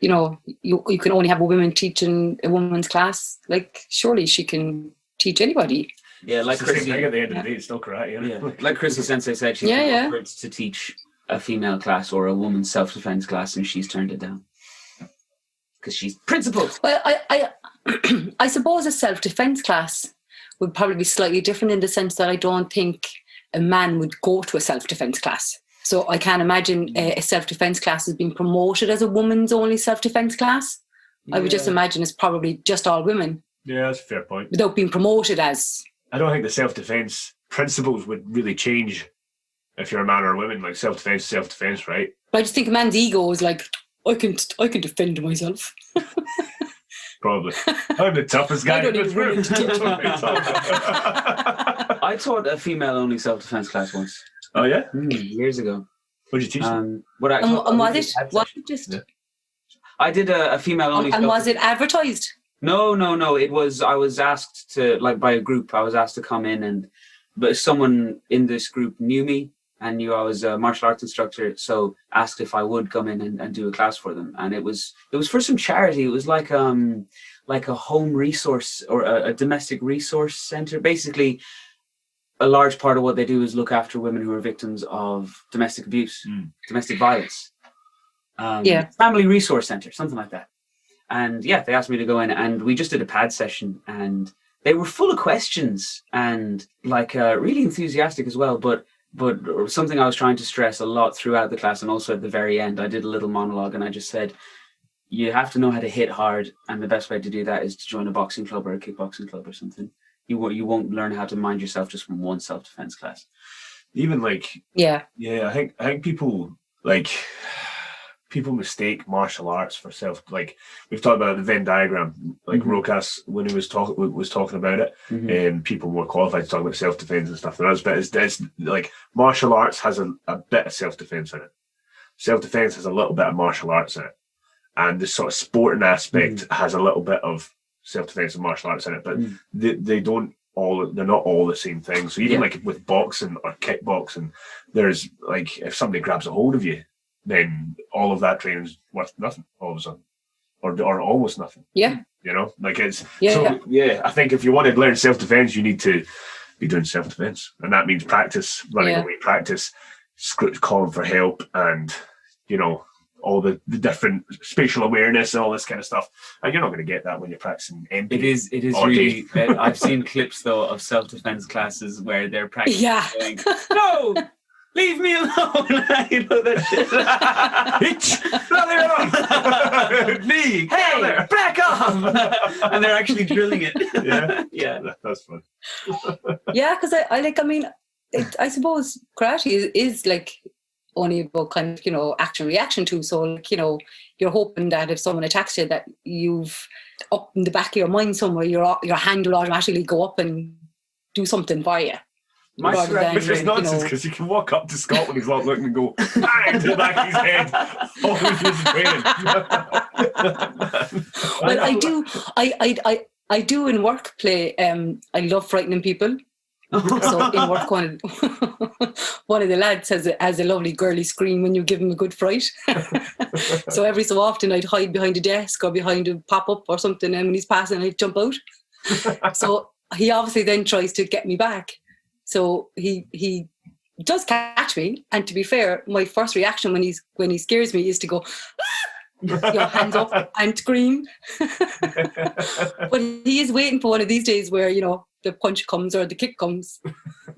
You can only have a woman teaching a woman's class. Like, surely she can teach anybody. Yeah, like Chrissy. At the end of the day, it's still karate. Yeah, like Chrissy Sensei said, she's been offered to teach a female class or a woman's self-defense class, and she's turned it down. because she's principal. Well, I suppose a self-defense class would probably be slightly different in the sense that I don't think a man would go to a self-defense class. So I can't imagine a self-defense class as being promoted as a woman's only self-defense class. I would just imagine it's probably just all women. Yeah, that's a fair point. Without being promoted as... I don't think the self-defense principles would really change if you're a man or a woman. Like self-defense, right? But I just think a man's ego is like, I can defend myself. Probably. I'm the toughest guy I don't in need this room. women to teach me. I taught a female-only self-defense class once. Oh, yeah? Years ago. What did you teach them? And was it? Was it just... Yeah. I did a female-only... And was it advertised? No. It was... I was asked to, like, by a group, I was asked to come in but someone in this group knew me and knew I was a martial arts instructor, so asked if I would come in and do a class for them. And it was for some charity. It was like a home resource or a domestic resource center. Basically, a large part of what they do is look after women who are victims of domestic abuse, domestic violence. Family resource center, something like that. And yeah, they asked me to go in, and we just did a pad session, and they were full of questions and like really enthusiastic as well. But something I was trying to stress a lot throughout the class, and also at the very end, I did a little monologue, and I just said, you have to know how to hit hard, and the best way to do that is to join a boxing club or a kickboxing club or something. You won't learn how to mind yourself just from one self-defense class. Even like I think people mistake martial arts for self. Like we've talked about the Venn diagram. Like Rokas, when he was talking about it, and people more qualified to talk about self-defense and stuff than us. But it's like martial arts has a bit of self-defense in it. Self-defense has a little bit of martial arts in it, and the sort of sporting aspect has a little bit of self-defense and martial arts in it. But they're not all the same thing. So even like with boxing or kickboxing, there's like if somebody grabs a hold of you, then all of that training's worth nothing all of a sudden, or almost nothing. Yeah, you know, like it's I think if you want to learn self-defense, you need to be doing self-defense, and that means practice, running away, practice, calling for help, and you know all the different spatial awareness and all this kind of stuff. And you're not going to get that when you're practicing MP. It is really. I've seen clips though of self-defense classes where they're practicing. Going, no. Leave me alone. You know that shit. Me. Hey, back off. And they're actually drilling it. Yeah, that's fun. Yeah, because I suppose karate is like only about kind of, you know, action reaction too. So like, you know, you're hoping that if someone attacks you, that you've up in the back of your mind somewhere, your hand will automatically go up and do something for you. Which is nonsense because you can walk up to Scott when he's not looking and go bang to the back of his head. All Well, I do in work play. I love frightening people. So in work, one of the lads has a lovely girly scream when you give him a good fright. So every so often I'd hide behind a desk or behind a pop-up or something, and when he's passing I'd jump out. So he obviously then tries to get me back. So he does catch me, and to be fair, my first reaction when he scares me is to go, you know, hands up and scream. But he is waiting for one of these days where, you know, the punch comes or the kick comes,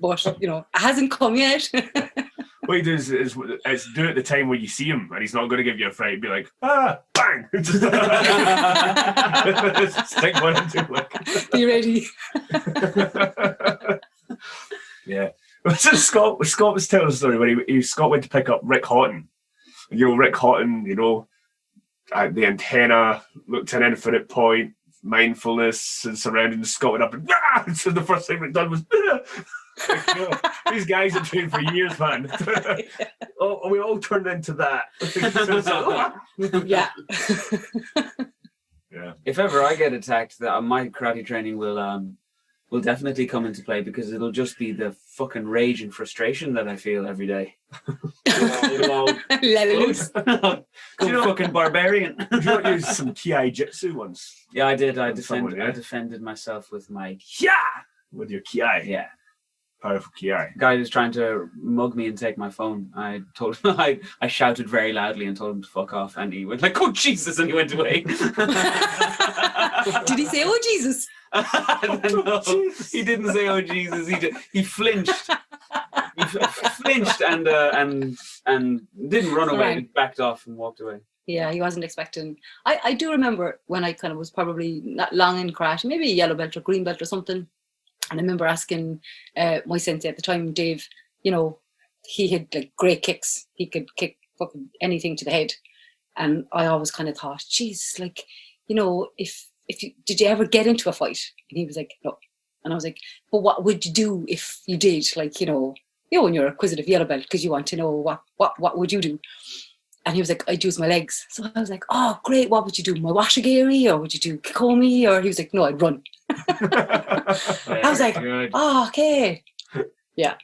but you know, it hasn't come yet. What he does is do it at the time when you see him, and he's not going to give you a fright. Be like, bang! Stick one into like. Be ready. Yeah. So Scott was telling a story where Scott went to pick up Rick Houghton. You know, Rick Houghton, you know, the antenna, looked at an infinite point, mindfulness and surrounding Scott went up and so the first thing Rick done was like, you know, these guys have trained for years, man. We all turned into that. Yeah. Yeah. If ever I get attacked, my karate training will definitely come into play, because it'll just be the fucking rage and frustration that I feel every day. Let it loose. Fucking barbarian. Did you not use some Ki Jitsu once? Yeah, I did. I defended myself with my With your Ki? Yeah. Powerful Kiai. Guy was trying to mug me and take my phone. I told him, I shouted very loudly and told him to fuck off, and he went like, "Oh Jesus!" and he went away. Did he say, "Oh Jesus"? No, he didn't say, "Oh Jesus." He flinched. He flinched and didn't run away. Right. He backed off and walked away. Yeah, he wasn't expecting. I do remember when I kind of was probably not long in karate, maybe a yellow belt or green belt or something. And I remember asking my sensei at the time, Dave, you know, he had like great kicks. He could kick fucking anything to the head. And I always kind of thought, geez, like, you know, if you, did you ever get into a fight? And he was like, no. And I was like, but what would you do if you did? Like, you know, when you're a acquisitive yellow belt, because you want to know what would you do? And he was like, I'd use my legs. So I was like, oh, great. What would you do? My washigiri? Or would you do kikomi? Or he was like, no, I'd run. I was like, good. oh, okay. Yeah.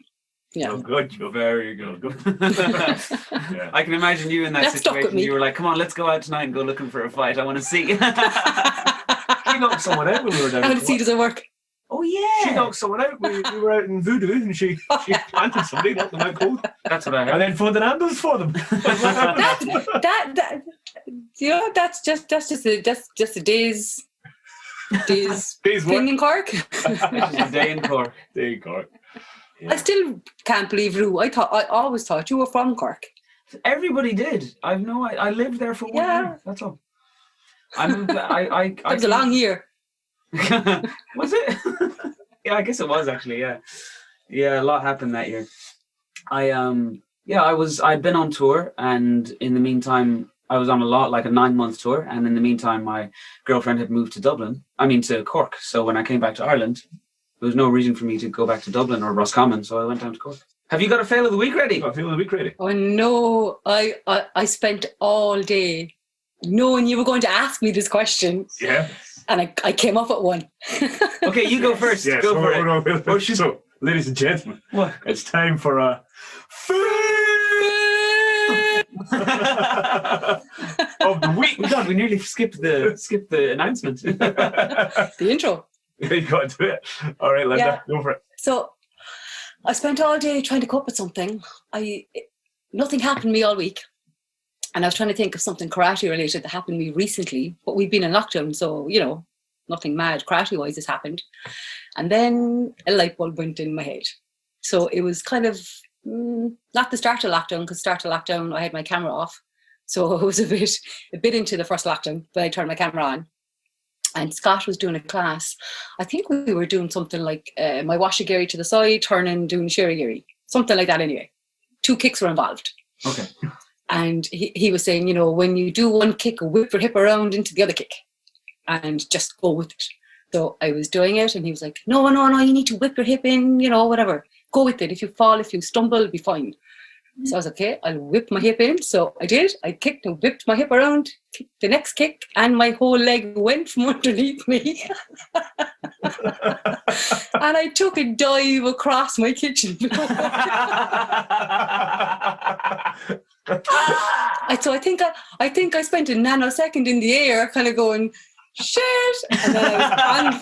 Yeah. Oh, good. You're very good. Yeah. I can imagine you in that That stuck with situation. me. You were like, come on, let's go out tonight and go looking for a fight. I want to see. She knocked someone out when we were down. How to see, does it work? Oh, yeah. She knocked someone out. We were out in Voodoo, and she planted somebody, knocked them out cold, That's what I and heard. then phoned an ambulance for them. that you know, that's just a day's Days work. thing in Cork. This is a day in Cork. There you go. I still can't believe, Roo. I always thought you were from Cork. Everybody did. I lived there for 1 year. That's all. That was a long year. Was it? Yeah, I guess it was actually. Yeah, a lot happened that year. I'd been on tour, and in the meantime, I was on a 9-month tour, and in the meantime, my girlfriend had moved to Cork. So when I came back to Ireland, there was no reason for me to go back to Dublin or Roscommon, so I went down to Cork. Have you got a fail of the week ready? I feel a bit ready. Oh no! I spent all day knowing you were going to ask me this question. Yeah. And I came up with one. Okay, you go first. Yes. Go for it. No. So, ladies and gentlemen, What? it's time for a of the week. Oh God, we nearly skipped the announcement. The intro. You got to do it. All right, Lynda, Yeah. go for it. So I spent all day trying to cope with something. Nothing happened to me all week. And I was trying to think of something karate related that happened to me recently, but we've been in lockdown, so, you know, nothing mad karate wise has happened. And then a light bulb went in my head. So it was kind of not the start of lockdown, because start of lockdown I had my camera off. So it was a bit into the first lockdown, but I turned my camera on. And Scott was doing a class. I think we were doing something like my washigiri to the side, turning, doing shirigiri. Something like that anyway. 2 kicks were involved. Okay. And he was saying, you know, when you do one kick, whip your hip around into the other kick and just go with it. So I was doing it and he was like, no, you need to whip your hip in, you know, whatever. Go with it. If you fall, if you stumble, it'll be fine. So I was okay, I'll whip my hip in. So I did. I kicked and whipped my hip around, kicked the next kick, and my whole leg went from underneath me. And I took a dive across my kitchen floor. So I think I spent a nanosecond in the air, kind of going, shit, and then I was on the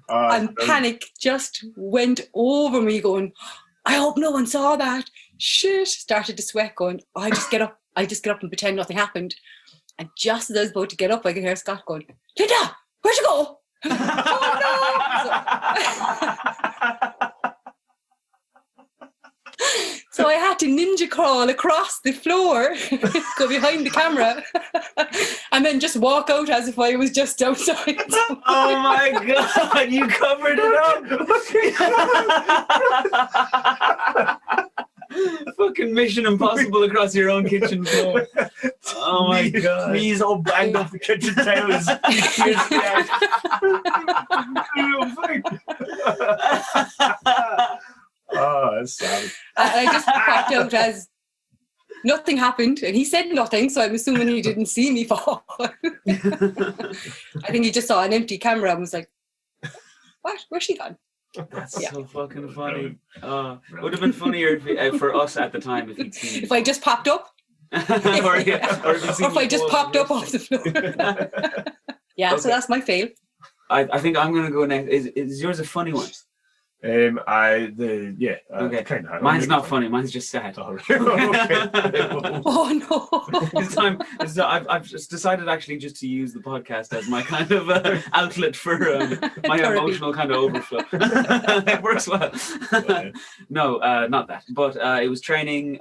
floor, and panic just went over me, going, I hope no one saw that. Shit, started to sweat, going, oh, I just get up and pretend nothing happened. And just as I was about to get up, I could hear Scott going, Lynda, where'd you go? Oh no! So I had to ninja crawl across the floor, go behind the camera, and then just walk out as if I was just outside. Oh my God, you covered it up. Fucking Mission Impossible across your own kitchen floor. Oh my God. Knees all banged off the kitchen tiles. Oh, that's sad. I just popped out as nothing happened, and he said nothing, so I'm assuming he didn't see me fall. I think he just saw an empty camera and was like, what? Where's she gone? That's Yeah. so fucking funny. Would have been funnier for us at the time if you'd seen If I just popped up? or if I just popped up off the floor. Yeah, Okay. so that's my fail. I think I'm going to go next. Is yours a funny one? Okay. Kind of. Mine's not funny. Mine's just sad. Oh, okay. Oh no. I've just decided actually just to use the podcast as my kind of outlet for my Therapy. emotional kind of overflow. It works well. No, not that. But it was training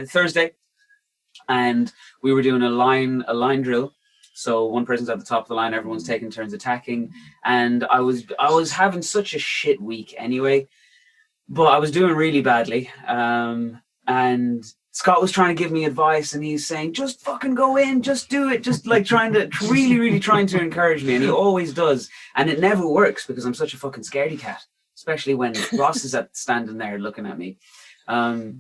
Thursday, and we were doing a line drill. So one person's at the top of the line, everyone's taking turns attacking, and I was having such a shit week anyway, but I was doing really badly. And Scott was trying to give me advice, and he's saying, "Just fucking go in, just do it," just like trying to really trying to encourage me, and he always does, and it never works because I'm such a fucking scaredy cat, especially when Ross is standing there looking at me. Of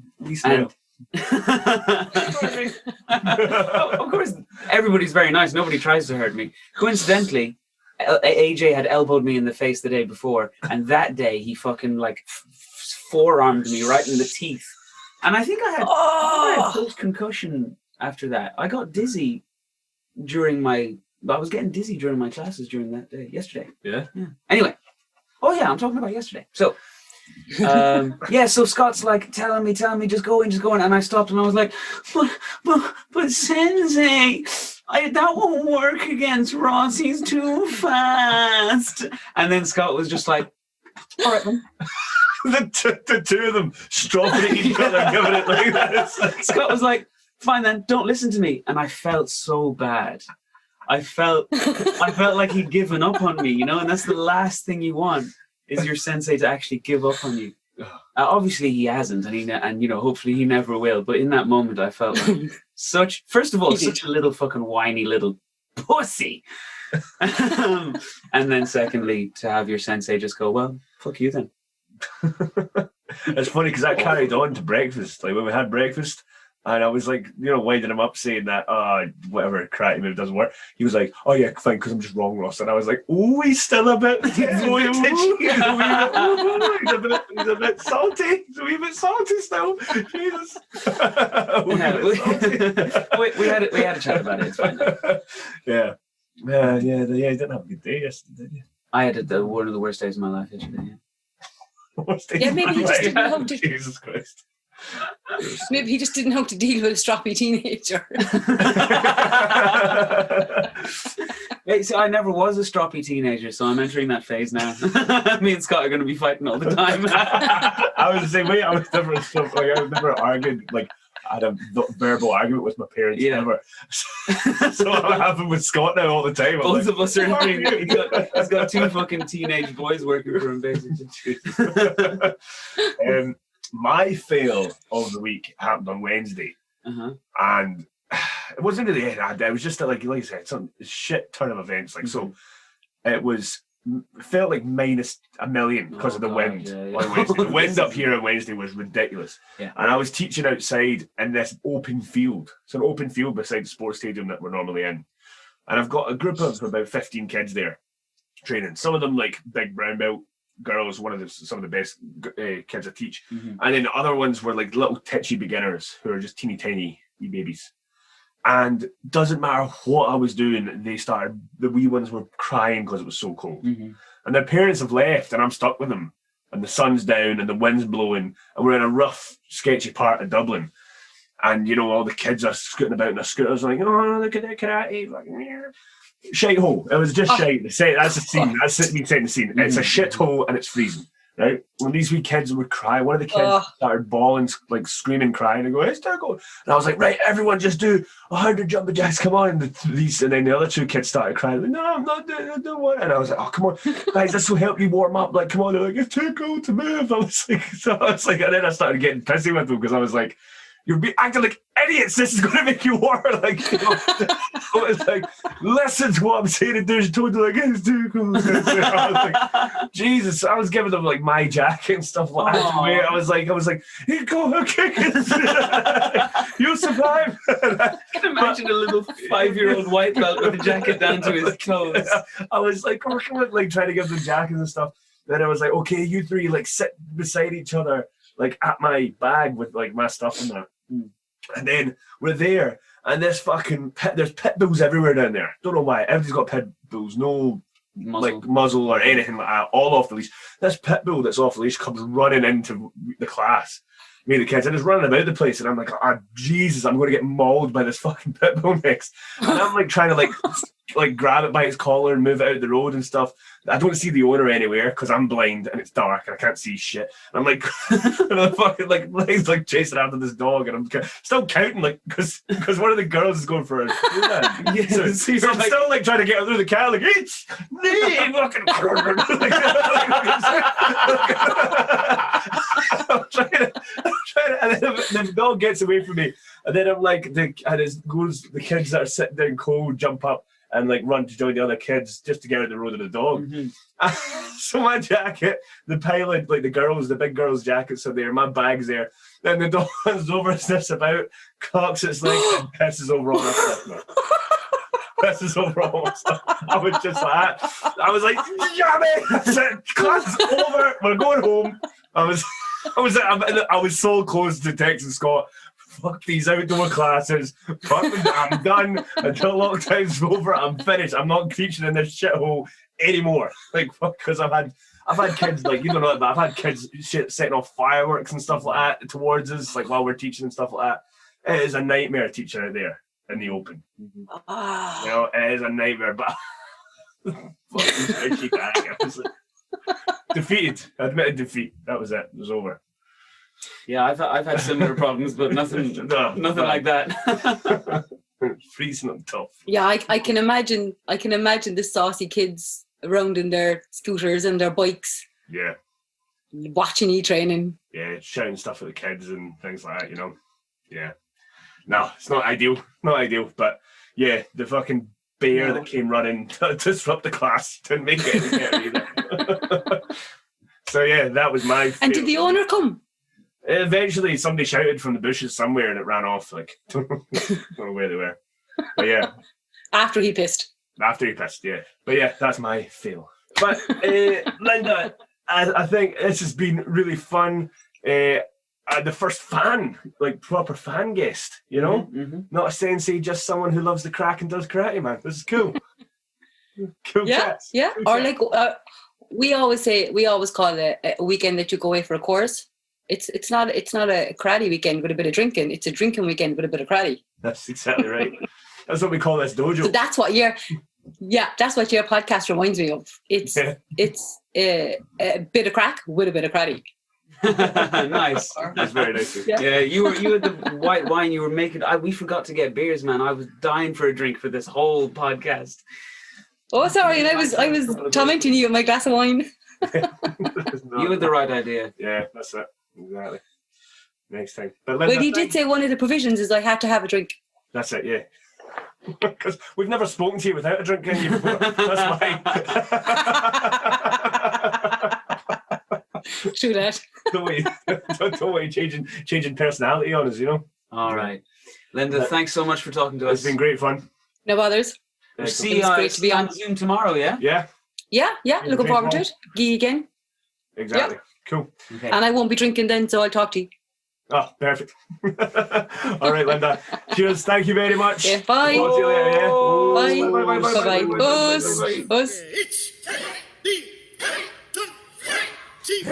course, everybody's very nice. Nobody tries to hurt me. Coincidentally, AJ had elbowed me in the face the day before, and that day he fucking like forearmed me right in the teeth. And I think I had post-concussion after that. I got dizzy I was getting dizzy during my classes during that day, yesterday. Yeah. Anyway. Oh yeah, I'm talking about yesterday. So so Scott's like telling me, just go in, and I stopped and I was like, but Sensei, that won't work against Ross, he's too fast. And then Scott was just like, all right then. the two of them stroking at each other, giving it like that. Scott was like, fine then, don't listen to me. And I felt so bad. I felt like he'd given up on me, and that's the last thing you want. Is your sensei to actually give up on you? Obviously he hasn't, and hopefully he never will. But in that moment, I felt like such a little fucking whiny little pussy, and then secondly, to have your sensei just go, well, fuck you then. It's funny because that carried on to breakfast. Like when we had breakfast, and I was like, winding him up, saying that, whatever karate move doesn't work. He was like, oh yeah, fine, because I'm just wrong, Ross. And I was like, oh, he's still a bit, he's a bit salty. He's a wee bit salty still. Jesus. We had a chat about it. It's fine. Yeah. You didn't have a good day yesterday, did you? I had one of the worst days of my life yesterday. Yeah, maybe he just didn't know to. Jesus Christ. Maybe he just didn't know how to deal with a stroppy teenager. Hey, so I never was a stroppy teenager, so I'm entering that phase now. Me and Scott are going to be fighting all the time. I was the same way. I was never argued. Like I had a verbal argument with my parents. Yeah. Ever. So I'm having with Scott now all the time. Both of us are entering. He's got two fucking teenage boys working for him, basically. My fail of the week happened on Wednesday, and it wasn't really it. It was just like I said, some shit ton of events. Like so, it felt like minus $1 million because of the wind on Wednesday. The wind up here on Wednesday was ridiculous, and I was teaching outside in this open field. It's an open field beside the sports stadium that we're normally in, and I've got a group of about 15 kids there training. Some of them like big brown belt girls, some of the best kids I teach, and then the other ones were like little titchy beginners who are just teeny tiny wee babies. And doesn't matter what I was doing, the wee ones were crying because it was so cold, and their parents have left, and I'm stuck with them, and the sun's down and the wind's blowing, and we're in a rough, sketchy part of Dublin, and all the kids are scooting about in their scooters like, oh, look at that karate, shite hole. It was just shite. That's the scene. That's me setting the scene. It's a shit hole and it's freezing. Right? When these wee kids would cry, one of the kids started bawling, like screaming, crying, and go, it's terrible. And I was like, right, everyone just do 100 jumping jacks, come on. And then the other two kids started crying, like, no, I'm not doing it, don't want it. And I was like, oh, come on, guys, this will help you warm up. Like, come on. They're like, it's too cold to move. I was like, and then I started getting pissy with them because I was like, you're acting like idiots. This is going to make you warm. Like, so it's like, listen to what I'm saying. And they're totally like, it's too cool. I was like, Jesus. I was giving them like my jacket and stuff like that. I was like, here you go, kick it. You'll survive. I can imagine a little 5-year-old white belt with a jacket down to his clothes. I was like, like trying to give them jackets and stuff. Then I was like, okay, you three like sit beside each other, like at my bag with like my stuff in there. And then we're there, and there's pit bulls everywhere down there. Don't know why. Everybody's got pit bulls. No muzzle or anything like that, all off the leash. This pit bull that's off the leash comes running into the class. Me and the kids, and it's running about the place, and I'm like, oh Jesus, I'm going to get mauled by this fucking pit bull next. And I'm like trying to like grab it by its collar and move it out the road and stuff. I don't see the owner anywhere because I'm blind and it's dark and I can't see shit. And I'm like, and I'm fucking like chasing after this dog, and I'm still counting because one of the girls is going for it. Yeah. So I'm still like trying to get her through the car, like it's me, fucking. I'm trying to, and then the dog gets away from me, and then I'm like, the kids that are sitting down cold jump up and like run to join the other kids just to get out the road of the dog. Mm-hmm. So my jacket, the pilot, like the big girls' jackets are there, my bag's there. Then the dog runs over, sniffs about, cocks its leg, and pisses over all my stuff. Pisses over all my stuff. I was just like that. I was like, yeah, man, class is over. We're going home. I was so close to texting Scott. Fuck these outdoor classes. Fuck them. I'm done until lockdown's over. I'm finished. I'm not teaching in this shithole anymore. Like, because I've had kids, like, you don't know, but I've had kids setting off fireworks and stuff like that towards us, like while we're teaching and stuff like that. It is a nightmare teaching out there in the open. You know, it is a nightmare. But fucking I was like, defeated. Admitted defeat. That was it. It was over. Yeah, I've had similar problems, but nothing like that. Freezing and tough. Yeah, I can imagine the saucy kids around in their scooters and their bikes. Yeah. Watching you training. Yeah, shouting stuff at the kids and things like that, you know. Yeah. No, it's not ideal. Not ideal, but yeah, the fucking bear that came running to disrupt the class didn't make it any better either. So yeah, that was my And did the owner come? Eventually, somebody shouted from the bushes somewhere, and it ran off. Like, don't know where they were. But yeah, after he pissed, yeah. But yeah, that's my fail. But Lynda, I think this has been really fun. The first proper fan guest. You know, not a sensei, just someone who loves the crack and does karate. Man, this is cool. Cool. Chats. Yeah. Cool or chats. like we always call it a weekend that you go away for a course. It's not a karate weekend with a bit of drinking. It's a drinking weekend with a bit of karate. That's exactly right. That's what we call this dojo. So that's what your podcast reminds me of. It's a bit of crack with a bit of karate. Nice. That's very nice. Yeah, you had the white wine. You were making. We forgot to get beers, man. I was dying for a drink for this whole podcast. Oh, sorry, and I was tormenting you with my glass of wine. You had the right idea. Yeah, that's it. Exactly. Next time. But he did say one of the provisions is I had to have a drink. That's it, yeah. Because we've never spoken to you without a drink, can you? That's why. True that. Don't worry, changing personality on us, you know? All right. Lynda, thanks so much for talking to us. It's been great fun. No bothers. We'll see you great to be on Zoom tomorrow, yeah? Yeah. Yeah. Looking forward to it. Gee again. Exactly. Yep. Cool. Okay. And I won't be drinking then, so I'll talk to you. Oh, perfect. All right, Lynda. Cheers. Thank you very much. Yeah, bye. Talk to you later, yeah? Bye. Bye. Bye. Bye. It's